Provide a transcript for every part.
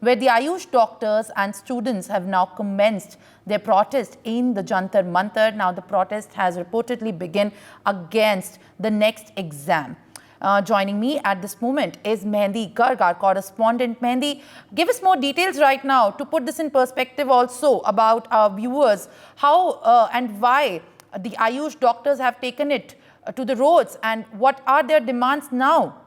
where the Ayush doctors and students have now commenced their protest in the Jantar Mantar. Now the protest has reportedly begun against the next exam. Joining me at this moment is Mehndi Garg, our correspondent. Mehndi, give us more details right now to put this in perspective also about our viewers, how and why the Ayush doctors have taken it to the roads and what are their demands now?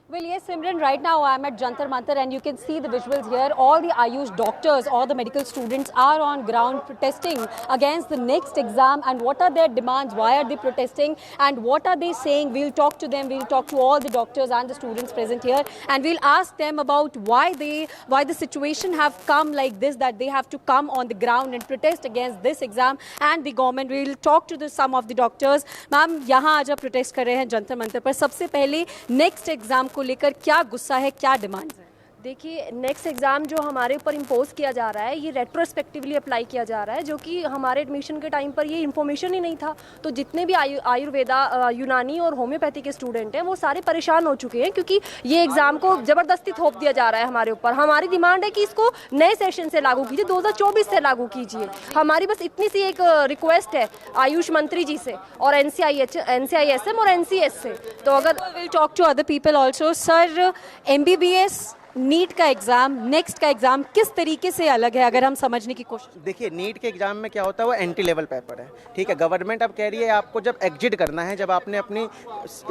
Well, yes, Simran, right now I'm at Jantar Mantar and you can see the visuals here. All the Ayush doctors or the medical students are on ground protesting against the next exam. And what are their demands? Why are they protesting? And what are they saying? We'll talk to them. We'll talk to all the doctors and the students present here. And we'll ask them about why the situation have come like this, that they have to come on the ground and protest against this exam and the government. We'll talk to some of the doctors. Ma'am, यहाँ आज आप protest कर रहे हैं जंतर मंतर पर. सबसे पहले next exam को लेकर क्या गुस्सा है, क्या डिमांड्स है? देखिए, नेक्स्ट एग्ज़ाम जो हमारे ऊपर इम्पोज किया जा रहा है, ये रेट्रोस्पेक्टिवली अप्लाई किया जा रहा है, जो कि हमारे एडमिशन के टाइम पर ये इन्फॉर्मेशन ही नहीं था। तो जितने भी आयुर्वेदा, यूनानी और होम्योपैथी के स्टूडेंट हैं, वो सारे परेशान हो चुके हैं क्योंकि ये एग्ज़ाम को ज़बरदस्ती थोप दिया जा रहा है हमारे ऊपर। हमारी डिमांड है कि इसको नए सेशन से लागू कीजिए, 2024 से लागू कीजिए। हमारी बस इतनी सी एक रिक्वेस्ट है आयुष मंत्री जी से और NCISM और NCS से। तो अगर will talk to other people also. Sir, MBBS NEET का एग्जाम, नेक्स्ट का एग्जाम किस तरीके से अलग है, अगर हम समझने की कोशिश? देखिए, नीट के एग्जाम में क्या होता है, वो एंट्री लेवल पेपर है, ठीक है। गवर्नमेंट अब कह रही है आपको जब एग्जिट करना है, जब आपने अपनी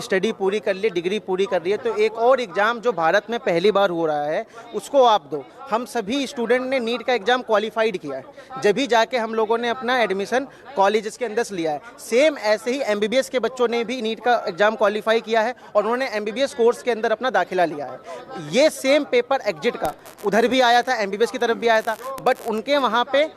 स्टडी पूरी कर ली, डिग्री पूरी कर ली है, तो एक और एग्जाम जो भारत में पहली बार हो रहा है उसको आप दो। हम सभी स्टूडेंट ने नीट का एग्जाम क्वालिफाइड किया है, जब भी जाके हम लोगों ने अपना एडमिशन कॉलेजेस के अंदर लिया है। सेम ऐसे ही MBBS के बच्चों ने भी नीट का एग्जाम क्वालिफाई किया है और उन्होंने MBBS कोर्स के अंदर अपना दाखिला लिया है। ये सेम पेपर एग्जिट का उधर भी आया था, MBBS की तरफ भी आया था, बट उनके वहाँ पे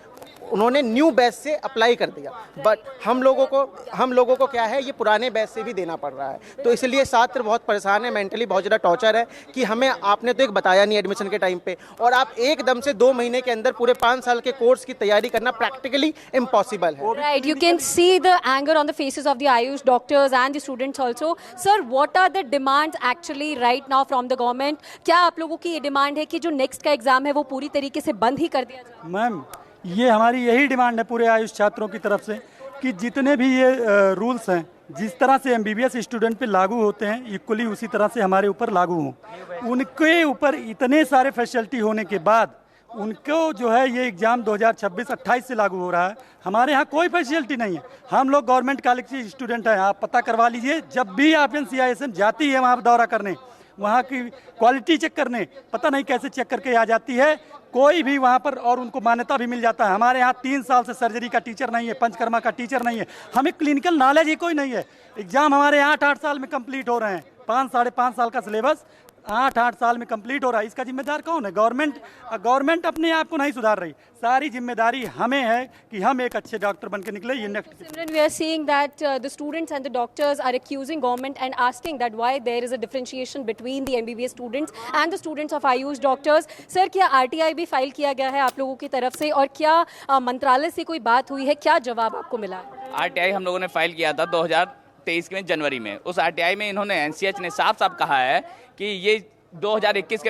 उन्होंने न्यू बैच से अप्लाई कर दिया। बट हम लोगों को क्या है, ये पुराने बैच से भी देना पड़ रहा है। तो इसलिए छात्र बहुत परेशान है, मेंटली बहुत ज़्यादा टॉर्चर है कि हमें आपने तो एक बताया नहीं एडमिशन के टाइम पे, और आप एकदम से 2 महीने के अंदर पूरे 5 साल के कोर्स की तैयारी करना प्रैक्टिकली इम्पॉसिबल है। Right, you can see the anger on the faces of the Ayush doctors and the students also. Sir, what are the demands actually right now from the government? क्या आप लोगों की ये demand है कि जो next का एग्जाम है वो पूरी तरीके से बंद ही कर दिया जाए? मैम, ये हमारी यही डिमांड है पूरे आयुष छात्रों की तरफ से कि जितने भी ये रूल्स हैं, जिस तरह से MBBS स्टूडेंट पे लागू होते हैं, इक्वली उसी तरह से हमारे ऊपर लागू हों। उनके ऊपर इतने सारे फैसिलिटी होने के बाद उनको जो है ये एग्ज़ाम 2026-28 से लागू हो रहा है। हमारे यहाँ कोई फैसिलिटी नहीं है। हम लोग गवर्नमेंट कॉलेज के स्टूडेंट हैं, आप पता करवा लीजिए। जब भी आप NCISM जाती है वहाँ दौरा करने, वहाँ की क्वालिटी चेक करने, पता नहीं कैसे चेक करके आ जाती है कोई भी वहाँ पर, और उनको मान्यता भी मिल जाता है। हमारे यहाँ 3 साल से सर्जरी का टीचर नहीं है, पंचकर्मा का टीचर नहीं है, हमें क्लिनिकल नॉलेज ही कोई नहीं है। एग्जाम हमारे 8-8 साल में कंप्लीट हो रहे हैं, 5-5.5 साल का सिलेबस 8-8 साल में कंप्लीट हो रहा है। इसका जिम्मेदार कौन है? गवर्नमेंट अपने आप को नहीं सुधार रही। सारी जिम्मेदारी हमें है कि हम एक अच्छे डॉक्टर बन के निकले। ये next Simran, we are seeing that the students and the doctors are accusing government and asking that why there is a differentiation between the MBBS students and the students of Ayush doctors. Sir, क्या RTI भी file किया गया है आप लोगों की तरफ से, और क्या मंत्रालय से कोई बात हुई है? क्या जवाब आपको मिला? RTI हम लोगों ने फाइल किया था 2023 में जनवरी में। उस RTI में इन्होंने NCH ने साफ साफ कहा है कि ये 2021 के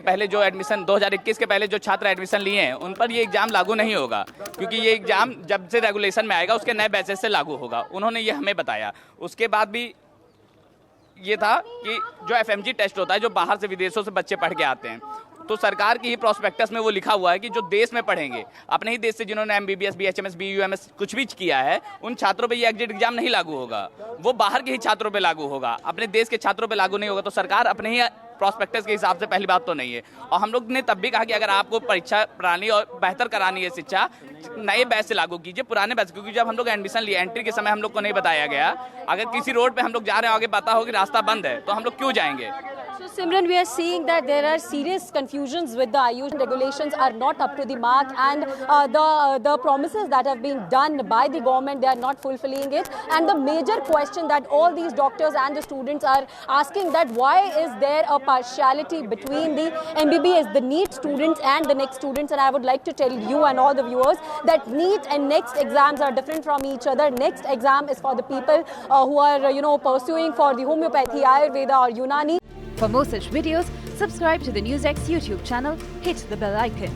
पहले जो छात्र एडमिशन लिए हैं उन पर ये एग्ज़ाम लागू नहीं होगा, क्योंकि ये एग्ज़ाम जब से रेगुलेशन में आएगा उसके नए बैचेस से लागू होगा। उन्होंने ये हमें बताया। उसके बाद भी ये था कि जो FMG टेस्ट होता है, जो बाहर से विदेशों से बच्चे पढ़ के आते हैं, तो सरकार की ही प्रोस्पेक्टस में वो लिखा हुआ है कि जो देश में पढ़ेंगे, अपने ही देश से जिन्होंने MBBS, BHMS, BUMS कुछ भी किया है, उन छात्रों पे ये एग्जिट एग्जाम नहीं लागू होगा। वो बाहर के ही छात्रों पे लागू होगा, अपने देश के छात्रों पे लागू नहीं होगा। तो सरकार अपने ही प्रोस्पेक्टस के हिसाब से पहली बात तो नहीं है। और हम लोग ने तब भी कहा कि अगर आपको परीक्षा प्रणाली और बेहतर करानी है शिक्षा, नए बैच से लागू कीजिए, पुराने बैच, क्योंकि जब हम लोग एडमिशन लिए एंट्री के समय हम लोग को नहीं बताया गया। अगर किसी रोड पे हम लोग जा रहे हैं, आगे पता हो कि रास्ता बंद है, तो हम लोग क्यों जाएंगे? So, Simran, we are seeing that there are serious confusions with the Ayush regulations are not up to the mark, and the promises that have been done by the government, they are not fulfilling it. And the major question that all these doctors and the students are asking, that why is there a partiality between the MBBS, the NEET students and the next students? And I would like to tell you and all the viewers that NEET and next exams are different from each other. Next exam is for the people who are, pursuing for the homeopathy, Ayurveda or Unani. For more such videos, subscribe to the NewsX YouTube channel, hit the bell icon.